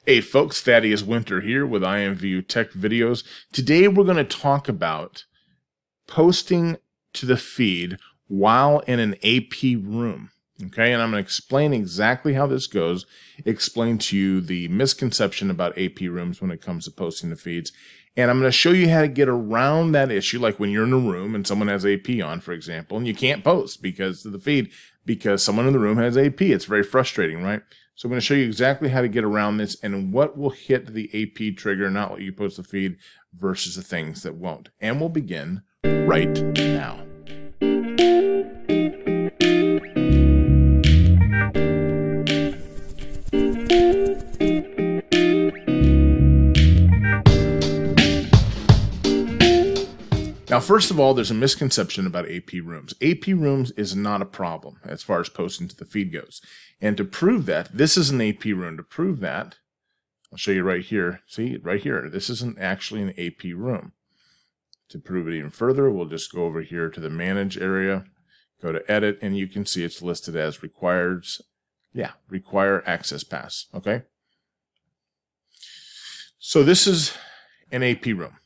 Hey folks, Thaddeus Winter here with IMVU Tech Videos. Today we're going to talk about posting to the feed while in an AP room. Okay, and I'm going to explain exactly how this goes, explain to you the misconception about AP rooms when it comes to posting to feeds, and I'm going to show you how to get around that issue, like when you're in a room and someone has AP on, for example, and you can't post because of the feed, because someone in the room has AP. It's very frustrating, right? So I'm going to show you exactly how to get around this and what will hit the AP trigger, not what you post the feed, versus the things that won't. And we'll begin right now. Now, first of all, there's a misconception about AP rooms. AP rooms is not a problem as far as posting to the feed goes. And to prove that, this is an AP room. To prove that, I'll show you right here. See, right here. This isn't actually an AP room. To prove it even further, we'll just go over here to the Manage area, go to Edit, and you can see it's listed as require access pass. Okay? So this is an AP room.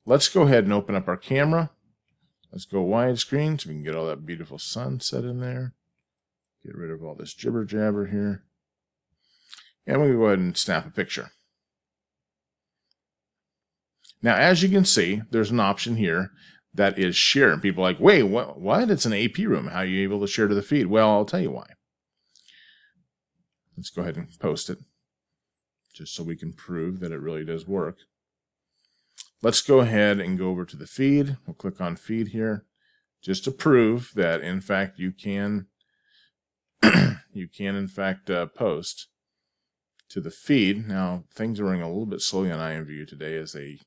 Let's go ahead and open up our camera. Let's go widescreen so we can get all that beautiful sunset in there. Get rid of all this jibber jabber here. And we're going to go ahead and snap a picture. Now, as you can see, there's an option here that is share. And people are like, wait, what? It's an AP room. How are you able to share to the feed? Well, I'll tell you why. Let's go ahead and post it, just so we can prove that it really does work. Let's go ahead and go over to the feed. We'll click on feed here, just to prove that, in fact, you can in fact post to the feed. Now, things are running a little bit slowly on IMVU today, as they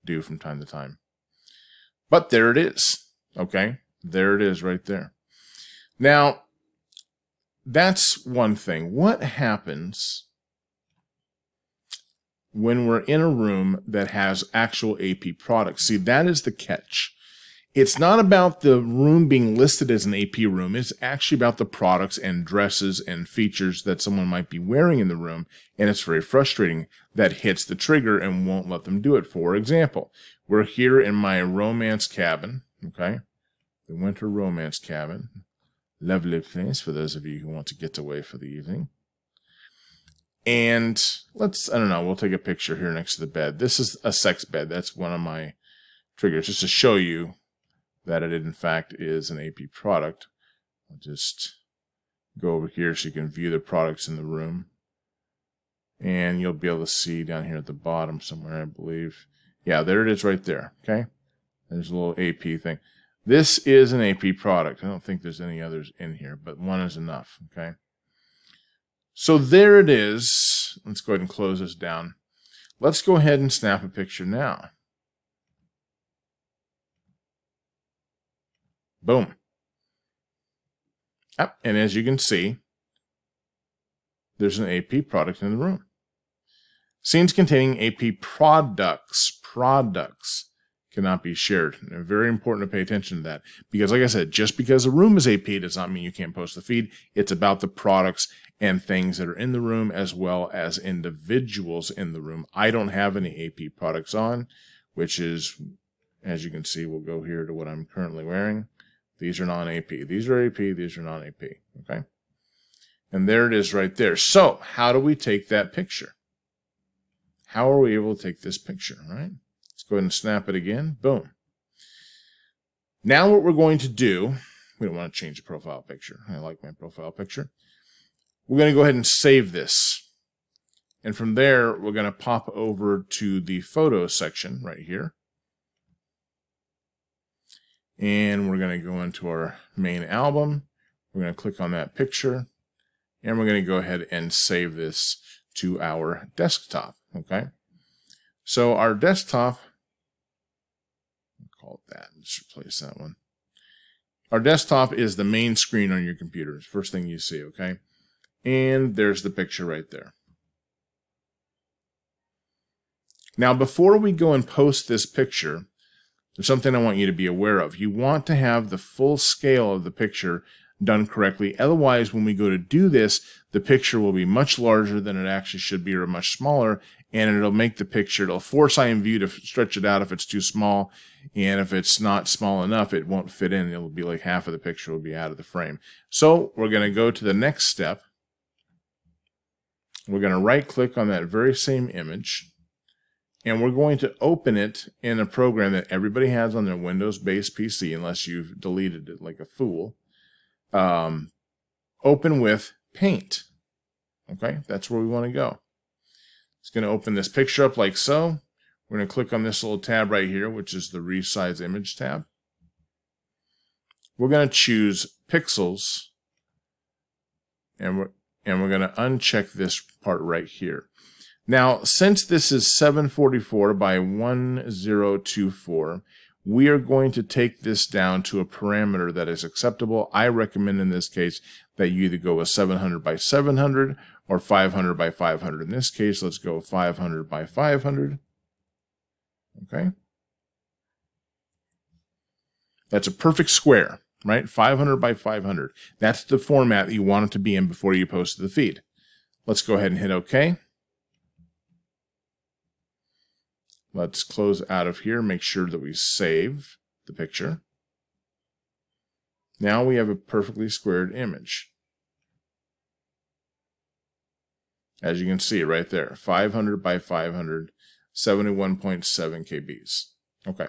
do from time to time. But there it is. Okay, there it is right there. Now, that's one thing. What happens when we're in a room that has actual AP products? See, that is the catch. It's not about the room being listed as an AP room. It's actually about the products and dresses and features that someone might be wearing in the room, and it's very frustrating. That hits the trigger and won't let them do it. For example, we're here in my romance cabin, okay? The winter romance cabin. Lovely place for those of you who want to get away for the evening. And let's, I don't know, we'll take a picture here next to the bed. This is a sex bed. That's one of my triggers, just to show you that it in fact is an AP product. I'll just go over here so you can view the products in the room. And you'll be able to see down here at the bottom somewhere, I believe. Yeah, there it is right there, okay? There's a little AP thing. This is an AP product. I don't think there's any others in here, but one is enough, okay? So there it is. Let's go ahead and close this down. Let's go ahead and snap a picture now. Boom. Yep. And as you can see, there's an AP product in the room. Scenes containing AP products cannot be shared. And very important to pay attention to that, because like I said, just because a room is AP does not mean you can't post the feed. It's about the products and things that are in the room, as well as individuals in the room. I don't have any AP products on, which is, as you can see, we'll go here to what I'm currently wearing. These are non-AP. These are AP. These are non-AP. Okay? And there it is right there. So how do we take that picture? How are we able to take this picture, right? Let's go ahead and snap it again. Boom. Now what we're going to do, we don't want to change the profile picture. I like my profile picture. We're going to go ahead and save this. And from there, we're going to pop over to the photo section right here. And we're going to go into our main album. We're going to click on that picture. And we're going to go ahead and save this to our desktop. Okay? So our desktop, I'll call it that. Let's replace that one. Our desktop is the main screen on your computer. It's the first thing you see, okay? And there's the picture right there. Now, before we go and post this picture, there's something I want you to be aware of. You want to have the full scale of the picture done correctly. Otherwise, when we go to do this, the picture will be much larger than it actually should be, or much smaller, and it'll make the picture, it'll force IMVU to stretch it out if it's too small, and if it's not small enough, it won't fit in. It'll be like half of the picture will be out of the frame. So we're going to go to the next step. We're going to right-click on that very same image, and we're going to open it in a program that everybody has on their Windows-based PC, unless you've deleted it like a fool. Open with Paint. Okay, that's where we want to go. It's going to open this picture up like so. We're going to click on this little tab right here, which is the Resize Image tab. We're going to choose Pixels, and we're going to uncheck this part right here. Now, since this is 744 by 1024, we are going to take this down to a parameter that is acceptable. I recommend in this case that you either go with 700 by 700 or 500 by 500. In this case, let's go 500 by 500. Okay. That's a perfect square, right? 500 by 500. That's the format that you want it to be in before you post to the feed. Let's go ahead and hit OK. Let's close out of here. Make sure that we save the picture. Now we have a perfectly squared image. As you can see right there, 500 by 500, 71.7 kbs. Okay.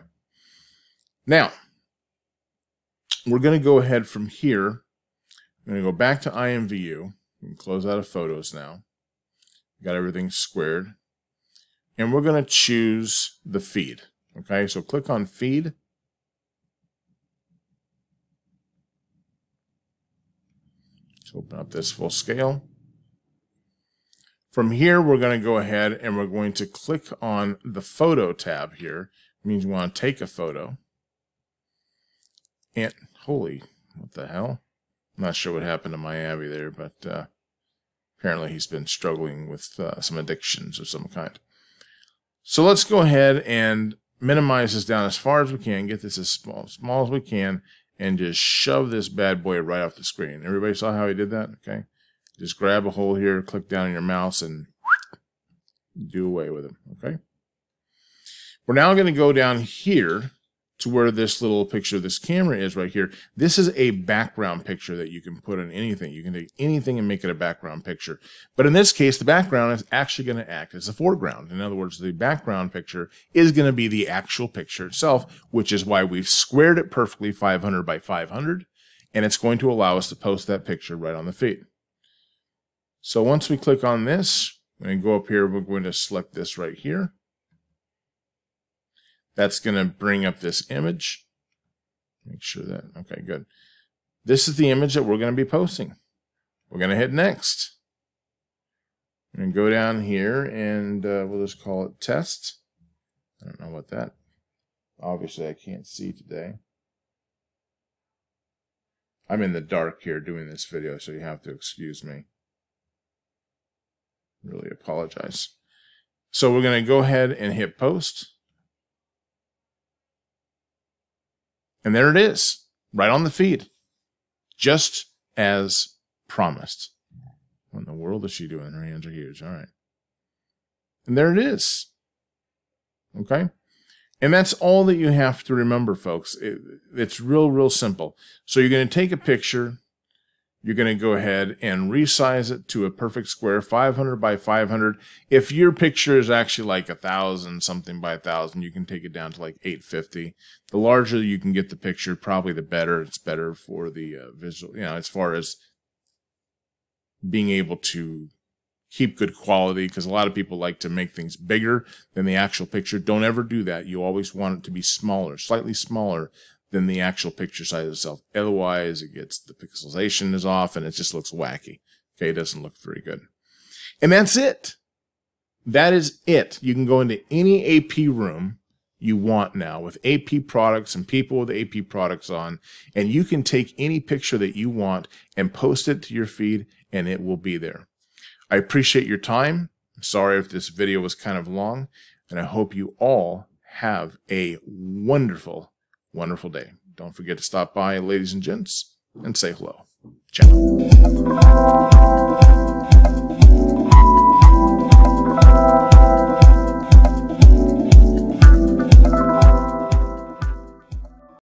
Now, we're going to go ahead from here. I'm going to go back to IMVU and close out of Photos now. Got everything squared. And we're going to choose the feed. Okay, so click on Feed. Let's open up this full scale. From here, we're going to go ahead and we're going to click on the Photo tab here. It means we want to take a photo. And, holy, what the hell? I'm not sure what happened to my Abby there, but apparently he's been struggling with some addictions of some kind. So let's go ahead and minimize this down as far as we can, get this as small as we can, and just shove this bad boy right off the screen. Everybody saw how he did that? Okay. Just grab a hole here, click down on your mouse, and do away with him. Okay. We're now going to go down here to where this little picture of this camera is right here. This is a background picture that you can put in anything. You can take anything and make it a background picture. But in this case, the background is actually going to act as a foreground. In other words, the background picture is going to be the actual picture itself, which is why we've squared it perfectly 500 by 500, and it's going to allow us to post that picture right on the feed. So once we click on this, we're going to go up here, we're going to select this right here. That's going to bring up this image. Make sure that, okay, good. This is the image that we're going to be posting. We're going to hit next. We're going to go down here and we'll just call it test. I don't know what that, obviously I can't see today. I'm in the dark here doing this video, so you have to excuse me. Really apologize. So we're going to go ahead and hit post. And there it is, right on the feed, just as promised. What in the world is she doing? Her hands are huge. All right. And there it is. Okay? And that's all that you have to remember, folks. It's real simple. So you're going to take a picture. You're going to go ahead and resize it to a perfect square, 500 by 500. If your picture is actually like 1,000 something by 1,000, you can take it down to like 850. The larger you can get the picture, probably the better. It's better for the visual, as far as being able to keep good quality, because a lot of people like to make things bigger than the actual picture. Don't ever do that. You always want it to be smaller, slightly smaller than the actual picture size itself. Otherwise, it gets, the pixelization is off and it just looks wacky. Okay, it doesn't look very good. And that's it. That is it. You can go into any AP room you want now with AP products and people with AP products on, and you can take any picture that you want and post it to your feed, and it will be there. I appreciate your time. I'm sorry if this video was kind of long, and I hope you all have a wonderful day. Don't forget to stop by, ladies and gents, and say hello. Ciao.